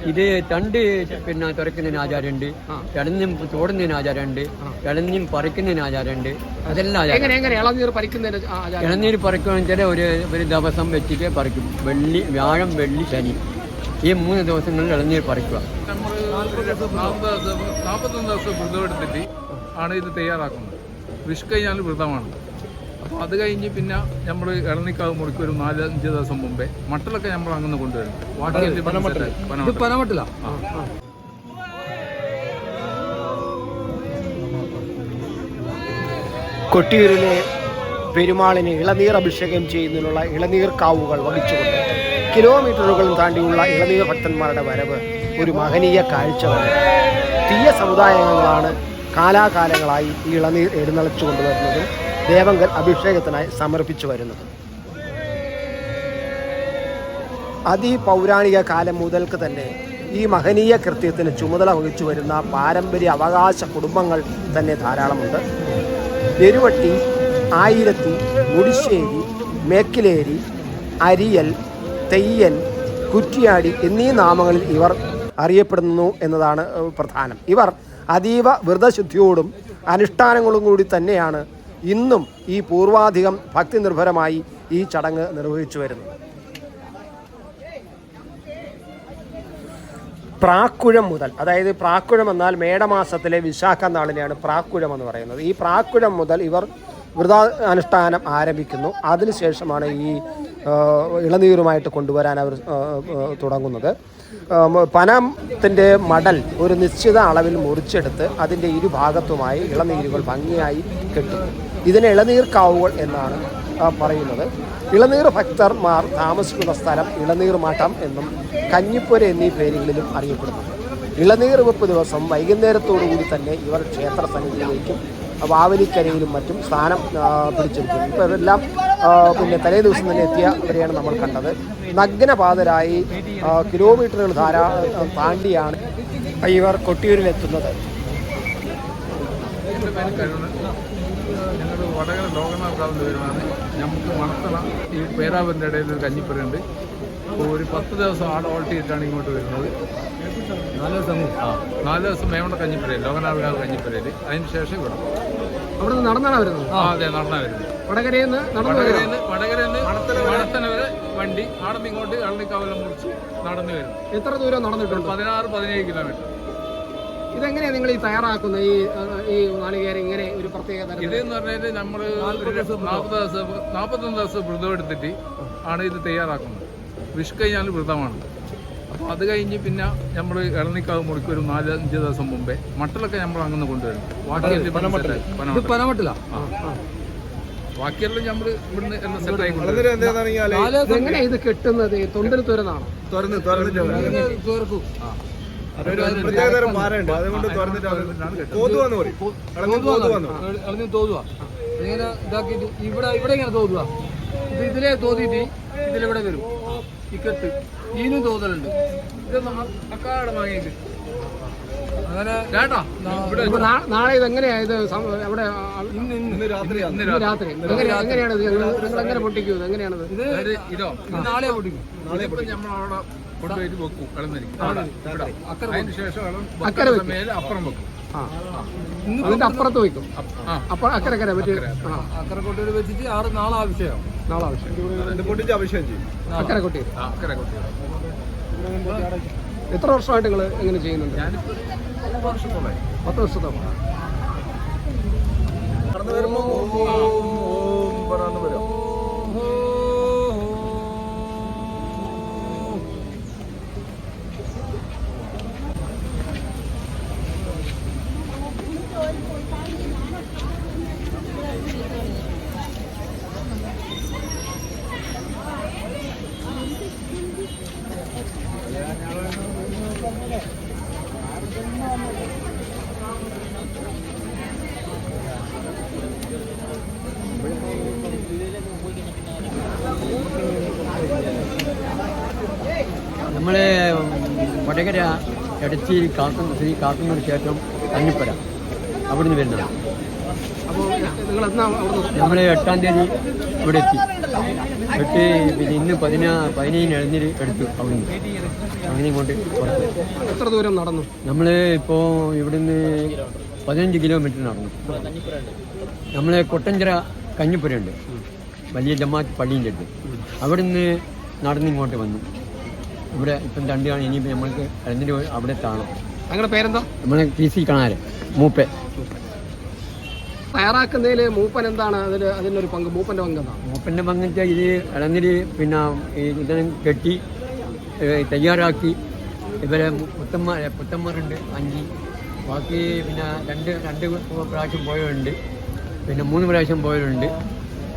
ഇത് തണ്ട് പിന്നെ തുറക്കുന്നതിന് ആചാരമുണ്ട്, ഇളഞ്ഞും തോടുന്നതിന് ആചാരമുണ്ട്, ഇളഞ്ഞും പറിക്കുന്നതിന് ആചാരമുണ്ട്. അതെല്ലാം ഇളനീര് പറിക്കുകയാണെന്ന് വെച്ചാൽ ഒരു ദിവസം വെച്ചിട്ട് പറിക്കും. വ്യാഴം, വെള്ളി, ശനി ഈ 3 ദിവസങ്ങളിൽ ഇളനീർ പറിക്കുക. 41 ദിവസം വ്രതം എടുത്തിട്ട് ആണ് ഇത് തയ്യാറാക്കുന്നത്. വിഷു കഴിഞ്ഞാൽ വ്രതമാണ്. അപ്പോൾ അത് കഴിഞ്ഞ് പിന്നെ നമ്മൾ ഇളനിക്കാവ് മുറിക്ക് ഒരു 4-5 ദിവസം മുമ്പേ മട്ടലൊക്കെ നമ്മൾ അങ്ങനെ കൊണ്ടുവരും. പനമട്ടില കൊട്ടിയൂരിലെ പെരുമാളിന് ഇളനീർ അഭിഷേകം ചെയ്യുന്നതിനുള്ള ഇളനീർ കാവുകൾ വഹിച്ചുകൊണ്ട് കിലോമീറ്ററുകളും താണ്ടിയുള്ള ഇളനീർ ഭക്തന്മാരുടെ വരവ് ഒരു മഹനീയ കാഴ്ചയാണ്. തീയ സമുദായങ്ങളാണ് കാലാകാലങ്ങളായി ഈ ഇളനീർ എഴുന്നള്ളിച്ചു കൊണ്ടുവരുന്നതും ദേവങ്കൽ അഭിഷേകത്തിനായി സമർപ്പിച്ചു വരുന്നത്. അതിപൗരാണിക കാലം മുതൽക്ക് തന്നെ ഈ മഹനീയ കൃത്യത്തിന് ചുമതല വഹിച്ചു വരുന്ന പാരമ്പര്യ അവകാശ കുടുംബങ്ങൾ തന്നെ ധാരാളമുണ്ട്. എരുവട്ടി, ആയിരത്തി, മുടിശ്ശേരി, മേക്കിലേരി, അരിയൽ, തെയ്യൻ, കുറ്റിയാടി എന്നീ നാമങ്ങളിൽ ഇവർ അറിയപ്പെടുന്നു എന്നതാണ് പ്രധാനം. ഇവർ അതീവ വ്രതശുദ്ധിയോടും അനുഷ്ഠാനങ്ങളും കൂടി തന്നെയാണ് ഇന്നും ഈ പൂർവാധികം ഭക്തി നിർഭരമായി ഈ ചടങ്ങ് നിർവഹിച്ചു വരുന്നത്. പ്രാക്കുഴം മുതൽ, അതായത് പ്രാക്കുഴം എന്നാൽ മേടമാസത്തിലെ വിശാഖ നാളിനെയാണ് പ്രാക്കുഴം എന്ന് പറയുന്നത്. ഈ പ്രാക്കുഴം മുതൽ ഇവർ വ്രതാനുഷ്ഠാനം ആരംഭിക്കുന്നു. അതിനുശേഷമാണ് ഈ ഇളനീരുമായിട്ട് കൊണ്ടുവരാൻ അവർ തുടങ്ങുന്നത്. പനത്തിൻ്റെ മടൽ ഒരു നിശ്ചിത അളവിൽ മുറിച്ചെടുത്ത് അതിൻ്റെ ഇരുഭാഗത്തുമായി ഇളനീരുകൾ ഭംഗിയായി കെട്ടും. ഇതിന് ഇളനീർ കാവുകൾ എന്നാണ് പറയുന്നത്. ഇളനീർ ഭക്തന്മാർ താമസിക്കുന്ന സ്ഥലം ഇളനീർ മഠം എന്നും കഞ്ഞിപ്പുര എന്നീ പേരുകളിലും അറിയപ്പെടുന്നു. ഇളനീർ വെപ്പ് ദിവസം വൈകുന്നേരത്തോടുകൂടി തന്നെ ഇവർ ക്ഷേത്ര സന്നിധിയിലേക്കും വാവലിക്കരയിലും മറ്റും സ്ഥാനം പിടിച്ചെടുക്കുന്നു. ഇപ്പോൾ ഇവരെല്ലാം പിന്നെ തലേ ദിവസം തന്നെ എത്തിയവരെയാണ് നമ്മൾ കണ്ടത്. നഗ്നപാതരായി കിലോമീറ്ററുകൾ താണ്ടിയാണ് ഇവർ കൊട്ടിയൂരിലെത്തുന്നത്. ഞങ്ങൾ വടകര ലോകനാഥ് വരുന്നതാണ്. നമുക്ക് മണത്തണ ഈ പേരാവൂരിൻ്റെ ഇടയിൽ ഒരു കഞ്ഞിപ്പുരയുണ്ട്. ഒരു 10 ദിവസം ആടെ ഓൾട്ട് ചെയ്തിട്ടാണ് ഇങ്ങോട്ട് വരുന്നത്. 4 ദിവസം മേവണ കഞ്ഞിപ്പുരയിൽ, ലോകനാഥ് കഞ്ഞിപ്പുരയിൽ. അതിന് ശേഷം ഇവിടെ അവിടെ നിന്ന് നടന്നാണ് വരുന്നത്. അതെ, നടന്നാണ് വരുന്നത്. വടകരയിൽ നിന്ന് മണത്തന വരെ വണ്ടി, ആടെ നിന്ന് ഇങ്ങോട്ട് ഇളനിക്കാവെല്ലാം മുറിച്ച് നടന്നു വരും. എത്ര ദൂരം നടന്നിട്ടുണ്ട്? 16-17 കിലോമീറ്റർ. ഇതെങ്ങനെയാണ് നിങ്ങൾ ഈ തയ്യാറാക്കുന്നത്? ഈ നാളികേരം ഇങ്ങനെ ഒരു പ്രത്യേക ഇതെന്ന് പറഞ്ഞാൽ നമ്മൾ 41 ദിവസം വ്രതം എടുത്തിട്ട് ആണ് ഇത് തയ്യാറാക്കുന്നത്. വിഷു കഴിഞ്ഞാൽ വ്രതമാണ്. അപ്പോൾ അത് കഴിഞ്ഞ് പിന്നെ നമ്മൾ ഇളനിക്കാവ് മുറിക്ക് ഒരു 4-5 ദിവസം മുമ്പേ മട്ടലൊക്കെ നമ്മൾ അങ്ങനെ കൊണ്ടുവരും. പനമട്ടില ബാക്കിയെല്ലാം നമ്മൾ ഇവിടുന്ന് എല്ലാം സെറ്റായി. എങ്ങനെയാണ് ഇത് കെട്ടുന്നത്? തൊണ്ടിൽ തുറന്നാണോ? ഇങ്ങനെ ഇതാക്കിയിട്ട് ഇവിടെ ഇങ്ങനെ തോതുക. ഇത് ഇതിലേ തോതിയിട്ട് ഇതിലിവിടെ വരും. ഈ കെട്ട് ഈനും തോതലുണ്ട്. ഇത് നമ്മൾ അക്കാടെ വാങ്ങിയിട്ട് അങ്ങനെ കേട്ടാ. നാളെ ഇതെങ്ങനെയാ ഇത് അവിടെ ഇന്ന് രാത്രി എങ്ങനെയാണ് നിങ്ങൾ എങ്ങനെ പൊട്ടിക്കുന്നത്? എങ്ങനെയാണത്? ഇതോ നാളെ പൊട്ടിക്കും. നമ്മളവിടെ കൊണ്ടുപോയിട്ട് വെക്കും. അതിന് ശേഷം മേലെ അപ്പുറം വെക്കും. അതിന്റെ അപ്പുറത്ത് വെക്കും. അക്കരെ അക്കരെ കൊട്ടിയിൽ വെച്ചിട്ട് നാളെ ആവശ്യം അക്കരെ കൊട്ടി. എത്ര വർഷമായിട്ട് നിങ്ങൾ എങ്ങനെ ചെയ്യുന്നുണ്ട്? ഞാനിപ്പോൾ 10 വർഷത്തോളം. നടന്നു വരുമ്പോൾ വരും. നമ്മളെ വടകര എടച്ചേരി കാക്കുന്നൂർ ക്ഷേത്രം കഞ്ഞിപ്പുര അവിടുന്ന് വരുന്നതാണ്. അപ്പോൾ നിങ്ങൾ നമ്മൾ 8-ാം തീയതി ഇവിടെ എത്തി. വെട്ടി പിന്നെ ഇന്ന് 15 ഇളനീര് എടുത്തു അവിടുന്ന് അങ്ങനെ ഇങ്ങോട്ട് പുറത്ത്. എത്ര ദൂരം നടന്നു? നമ്മൾ ഇപ്പോൾ ഇവിടുന്ന് 15 കിലോമീറ്റർ നടന്നു. നമ്മൾ കൊട്ടഞ്ചിറ കഞ്ഞിപ്പുരയുണ്ട്, വലിയ ജമാഅത്ത് പള്ളീൻ്റെ അടുത്ത്. അവിടുന്ന് നടന്നിങ്ങോട്ട് വന്നു. ഇവിടെ ഇപ്പം രണ്ടാണ്. ഇനിയിപ്പോൾ നമ്മൾക്ക് ഇളനീര് അവിടെ താണം. നിങ്ങളുടെ പേരെന്താ? നമ്മളെ PC കാണാറ് മൂപ്പേ. തയ്യാറാക്കുന്നതിൽ മൂപ്പൻ എന്താണ് അതിനൊരു പങ്ക്? മൂപ്പൻ്റെ പങ്ക് എന്താണ്? മൂപ്പൻ്റെ പങ്ക് വെച്ചാൽ ഇത് ഇളനീര് പിന്നെ ഇതെല്ലാം കെട്ടി തയ്യാറാക്കി ഇവരെ പുത്തന്മാരുണ്ട് 5, ബാക്കി പിന്നെ രണ്ട് പ്രാവശ്യം പോയവരുണ്ട്, പിന്നെ 3 പ്രാവശ്യം പോയവരുണ്ട്.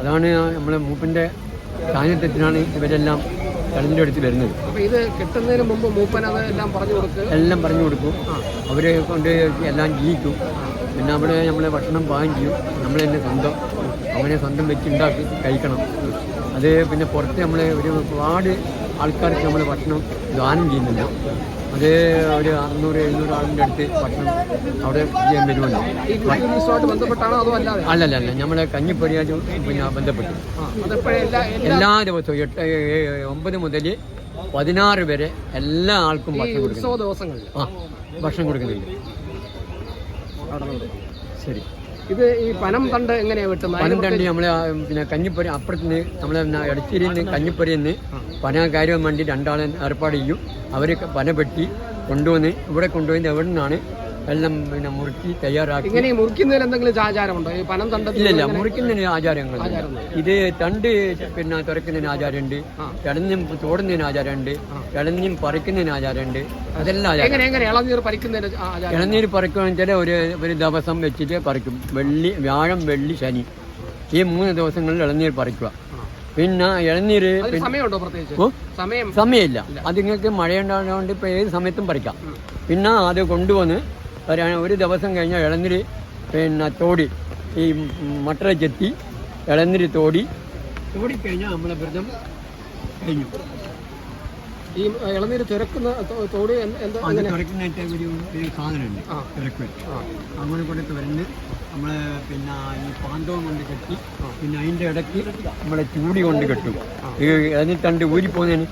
അതാണ് നമ്മളെ മൂപ്പൻ്റെ സാന്നിധ്യത്തിനാണ് ഇവരെല്ലാം ഇളനീര് എടുത്ത് വരുന്നത്. അപ്പോൾ ഇത് കിട്ടുന്നതിന് മുമ്പ് മൂപ്പൻ അത് എല്ലാം പറഞ്ഞു കൊടുക്കും. അവരെ കൊണ്ട് എല്ലാം ജീവിക്കും. പിന്നെ അവിടെ നമ്മളെ ഭക്ഷണം പാകം ചെയ്യും. നമ്മൾ തന്നെ സ്വന്തം വെച്ച് ഉണ്ടാക്കി കഴിക്കണം. അത് പിന്നെ പുറത്ത് നമ്മൾ ഒരുപാട് ആൾക്കാർക്ക് നമ്മൾ ഭക്ഷണം ദാനം ചെയ്യുന്നില്ല. അത് ഒരു 600-700 ആളിൻ്റെ അടുത്ത് ഭക്ഷണം അവിടെ ചെയ്യാൻ വരുമല്ലോ. ബന്ധപ്പെട്ടാണോ അതോ അല്ലാതെ? അല്ലല്ല, നമ്മളെ കഞ്ഞിപ്പടിയായിട്ട് പിന്നെ ബന്ധപ്പെട്ടു. എല്ലാ ദിവസവും 9 മുതൽ 16 വരെ എല്ലാ ആൾക്കും ഭക്ഷണം കൊടുക്കുന്നു. ഭക്ഷണം കൊടുക്കുന്നില്ല. ശരി. ഇത് ഈ പനം തണ്ട് എങ്ങനെയാണ് വെട്ടുന്നത്? പനം തണ്ട് നമ്മളെ പിന്നെ കഞ്ഞിപ്പുര അപ്പുറത്തുനിന്ന് നമ്മളെ ഇടശ്ശേരിയിൽ നിന്ന് കഞ്ഞിപ്പുരയിൽ നിന്ന് പന കാര്യം വേണ്ടി 2 ആളെ ഏർപ്പാട് ചെയ്യും. അവർ പന വെട്ടി കൊണ്ടുവന്ന് ഇവിടെ കൊണ്ടുപോയി എവിടെ നിന്നാണ് എല്ലാം പിന്നെ മുറുക്കി തയ്യാറാക്കി. ഇങ്ങനെ മുറിക്കുന്നതിൽ എന്തെങ്കിലും ആചാരമുണ്ടോ? ഈ പനം തണ്ട് ഇല്ല, മുറിക്കുന്നതിന് ആചാരങ്ങൾ. ഇത് തണ്ട് പിന്നെ തുറക്കുന്നതിന് ആചാരമുണ്ട്, ഇളഞ്ഞും തോടുന്നതിന് ആചാരമുണ്ട്, ഇളഞ്ഞും പറിക്കുന്നതിന് ആചാരമുണ്ട്. അതെല്ലാം ഇളനീര് പറിക്കുകയാണെന്ന് വെച്ചാൽ ഒരു ദിവസം വെച്ചിട്ട് പറിക്കും. വ്യാഴം, വെള്ളി, ശനി ഈ 3 ദിവസങ്ങളിൽ ഇളനീര് പറിക്കുക. പിന്നെ ഇളനീര് സമയമില്ല. അത് നിങ്ങൾക്ക് മഴയുണ്ടാകുന്നതുകൊണ്ട് ഇപ്പോൾ ഏത് സമയത്തും പറിക്കാം. പിന്നെ അത് കൊണ്ടുവന്ന് ഒരു ദിവസം കഴിഞ്ഞാൽ ഇളനീര് പിന്നെ തോടി ഈ മട്ടറ ചെത്തി ഇളനീര് തോടിക്കഴിഞ്ഞാൽ നമ്മളെ വ്രതം കഴിഞ്ഞു. ഈ ഇളനീര് തുറക്കുന്ന തോടി തുറക്കുന്ന ഒരു സാധനമുണ്ട്, തിരക്ക്. അങ്ങനെ കൊണ്ടിട്ട് വരുന്നത് നമ്മളെ പിന്നെ ഈ പാന്തവും കൊണ്ട് കെട്ടി, പിന്നെ അതിൻ്റെ ഇടയ്ക്ക് നമ്മളെ ചൂടി കൊണ്ട് കെട്ടും. ഈ ഇളനീത്തണ്ട് ഊരിപ്പോകുന്നതിന്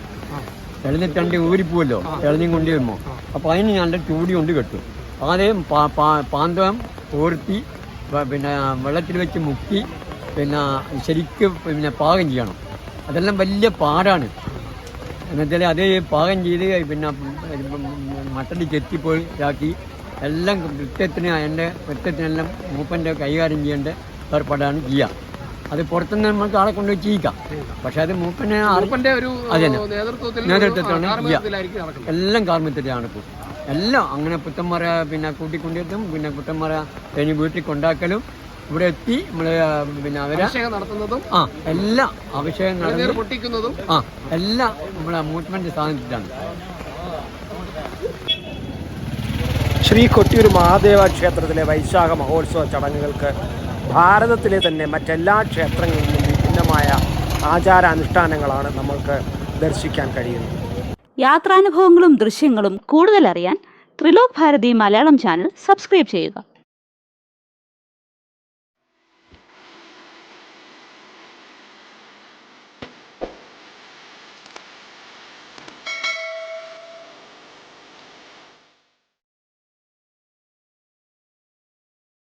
ഇളനീത്തണ്ട് ഊരിപ്പോവല്ലോ ഇളനീം കൊണ്ട് വരുമ്പോൾ. അപ്പോൾ അതിന് നല്ല ചൂടി കൊണ്ട് കെട്ടും. ആദ്യം പാന്തം കോർത്തി പിന്നെ വെള്ളത്തിൽ വെച്ച് മുക്കി പിന്നെ ശരിക്കും പിന്നെ പാകം ചെയ്യണം. അതെല്ലാം വലിയ പാടാണ്. എന്നുവെച്ചാൽ അത് പാകം ചെയ്ത് പിന്നെ മട്ടൽ ചെത്തിപ്പോയി ഇതാക്കി എല്ലാം കൃത്യത്തിനെല്ലാം മൂപ്പൻ്റെ കൈകാര്യം ചെയ്യേണ്ട ഏർപ്പാടാണ് ചെയ്യുക. അത് പുറത്തുനിന്ന് നമുക്ക് ആളെ കൊണ്ടുപോയി ചെയ്യിക്കാം. പക്ഷെ അത് മൂപ്പൻ്റെ ഒരു നേതൃത്വത്തിലാണ് ചെയ്യുക. എല്ലാം കാർമ്മികത്തിലാണ് ഇപ്പോൾ എല്ലാം. അങ്ങനെ പുത്തന്മാരെ പിന്നെ കൂട്ടിക്കൊണ്ടെത്തും. പിന്നെ പുത്തന്മാരെ കഴിഞ്ഞ് വീട്ടിൽ കൊണ്ടാക്കലും ഇവിടെ എത്തി നമ്മള് പിന്നെ അവരെ നടത്തുന്നതും എല്ലാം അഭിഷേകം പൊട്ടിക്കുന്നതും എല്ലാം നമ്മളെ മൂവ്മെന്റ് സാധിച്ചിട്ടാണ്. ശ്രീ കൊട്ടിയൂർ മഹാദേവ ക്ഷേത്രത്തിലെ വൈശാഖ മഹോത്സവ ചടങ്ങുകൾക്ക് ഭാരതത്തിലെ തന്നെ മറ്റെല്ലാ ക്ഷേത്രങ്ങളിൽ നിന്നും വിഭിന്നമായ ആചാരാനുഷ്ഠാനങ്ങളാണ് നമ്മൾക്ക് ദർശിക്കാൻ കഴിയുന്നത്. യാത്രാനുഭവങ്ങളും ദൃശ്യങ്ങളും കൂടുതൽ അറിയാൻ ത്രിലോക് ഭാരതി മലയാളം ചാനൽ സബ്സ്ക്രൈബ് ചെയ്യുക.